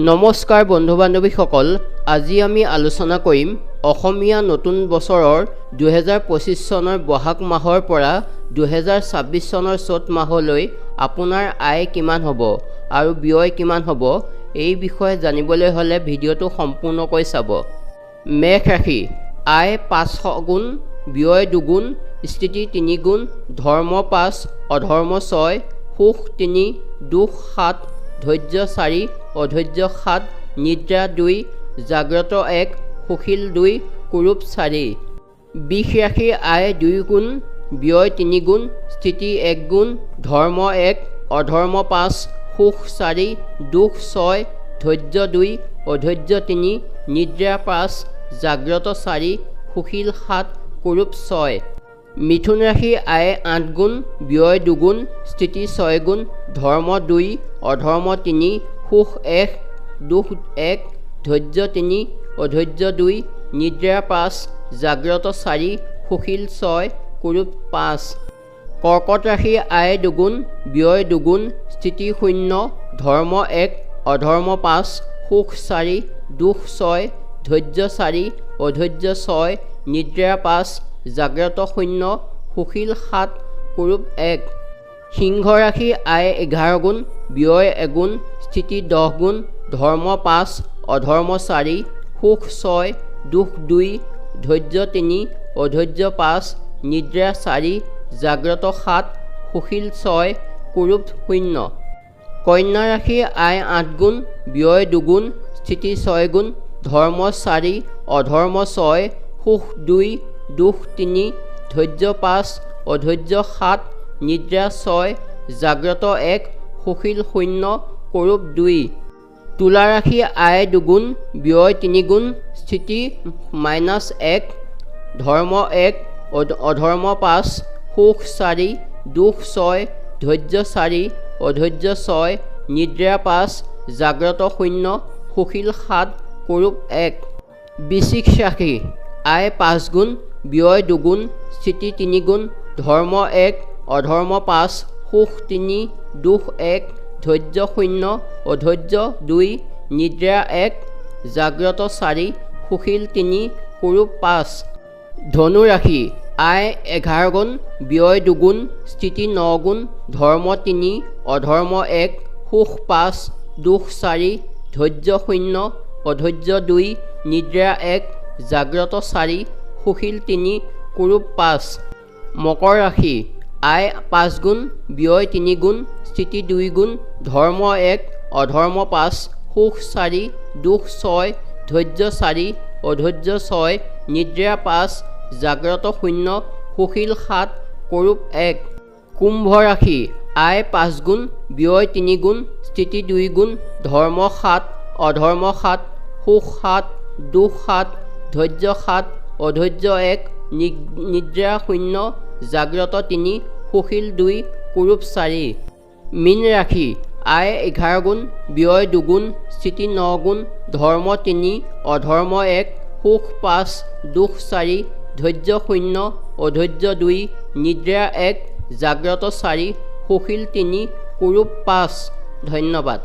নমস্কাৰ বন্ধু বান্ধৱীসকল, আজি আমি আলোচনা কৰিম অসমীয়া নতুন বছৰৰ 2025 চনৰ বহাগ মাহৰ পৰা 2026 চনৰ চ'ত মাহলৈ আপোনাৰ আয় কিমান হ'ব আৰু ব্যয় কিমান হ'ব। এই বিষয়ে জানিবলৈ হ'লে ভিডিঅ'টো সম্পূৰ্ণকৈ চাব। মেষ ৰাশি, আয় 5 গুণ, ব্যয় 2 গুণ, স্থিতি 3 গুণ, ধৰ্ম 5, অধৰ্ম 6, সুখ 3, দুখ 7, ধৈৰ্য 4, অধৈৰ্য 7, নিদ্ৰা 2, জাগ্ৰত 1, সুশীল 2, কুৰূপ 4। বৃষ ৰাশি, আয় 2 গুণ, ব্যয় 3 গুণ, স্থিতি 1 গুণ, ধৰ্ম 1, অধৰ্ম 5, সুখ 4, দুখ 6, ধৈৰ্য 2, অধৈৰ্য 3, নিদ্ৰা 5, জাগ্ৰত 4, সুশীল 7, কুৰূপ 6। মিথুন ৰাশি, আয় 8 গুণ, ব্যয় 2 গুণ, স্থিতি 6 গুণ, ধৰ্ম 2, অধৰ্ম 3, সুখ 1, দুখ 1, ধৈৰ্য 3, অধৈৰ্য 2, নিদ্ৰা 5, জাগ্ৰত 4, সুশীল 6, কুৰূপ 5। কৰ্কট ৰাশি, আয় 2 গুণ, ব্যয় 2 গুণ, স্থিতি 0, ধৰ্ম 1, অধৰ্ম 5, সুখ 4, দুখ 6, ধৈৰ্য 4, অধৈৰ্য 6, নিদ্ৰা 5, জাগ্ৰত 0, সুশীল 7, কুৰূপ 1। সিংহ ৰাশি, আয় 11 গুণ, ব্যয় 1 গুণ, স্থিতি 10 গুণ, ধৰ্ম 5, অধৰ্ম 4, সুখ 6, দুখ 2, ধৈৰ্য 3, অধৈৰ্য 5, নিদ্ৰা 4, জাগ্ৰত 7, সুশীল 6, কুৰূপ 0। কন্যা ৰাশি, আয় 8 গুণ, ব্যয় 2 গুণ, স্থিতি 6 গুণ, ধৰ্ম 4, অধৰ্ম 6, সুখ 2, দুখ 3, ধৈৰ্য 5, অধৈৰ্য 7, নিদ্ৰা 6, জাগ্ৰত 1, সুশীল 0, কুৰূপ 2। তুলা ৰাশি, আয় 2 গুণ, ব্যয় 3 গুণ, স্থিতি -1, ধৰ্ম 1, অধৰ্ম 5, সুখ 4, দুখ 6, ধৈৰ্য 4, অধৈৰ্য 6, নিদ্ৰা 5, জাগ্ৰত 0, সুশীল 7, কুৰূপ 1। বৃশ্চিক ৰাশি, আয় 5 গুণ, ব্যয় 2 গুণ, স্থিতি 3 গুণ, ধৰ্ম 1, অধৰ্ম 5, সুখ 3, দুখ 1, ধৈৰ্য 0, অধৈৰ্য 2, নিদ্ৰা 1, জাগ্ৰত 4, সুশীল 3, কুৰূপ 5। ধনু ৰাশি, আয় 11 গুণ, ব্যয় 2 গুণ, স্থিতি 9 গুণ, ধৰ্ম 3, অধৰ্ম 1, সুখ 5, দুখ 4, ধৈৰ্য 0, অধৈৰ্য 2, নিদ্ৰা 1, জাগ্ৰত 4, সুশীল 3, কুৰূপ 5। মকৰ ৰাশি, আয় 5 গুণ, ব্যয় 3 গুণ, স্থিতি 2 গুণ, ধৰ্ম 1, অধৰ্ম 5, সুখ 4, দুখ 6, ধৈৰ্য 4, অধৈৰ্য 6, নিদ্ৰা 5, জাগ্ৰত 0, সুশীল 7, কুৰূপ 1। কুম্ভ ৰাশি, আয় 5 গুণ, ব্যয় 3 গুণ, স্থিতি 2 গুণ, ধৰ্ম 7, অধৰ্ম 7, সুখ 7, দুখ 7, ধৈৰ্য 7, অধৈৰ্য 1, নিদ্ৰা 0, জাগ্ৰত 3, সুশীল 2, কুৰূপ 4। মীন ৰাশি, আয় 11 গুণ, ব্যয় 2 গুণ, স্থিতি 9 গুণ, ধৰ্ম 3, অধৰ্ম 1, সুখ 5, দুখ 4, ধৈৰ্য 0, অধৈৰ্য 2, নিদ্ৰা 1, জাগ্ৰত 4, সুশীল 3, কুৰূপ 5। ধন্যবাদ।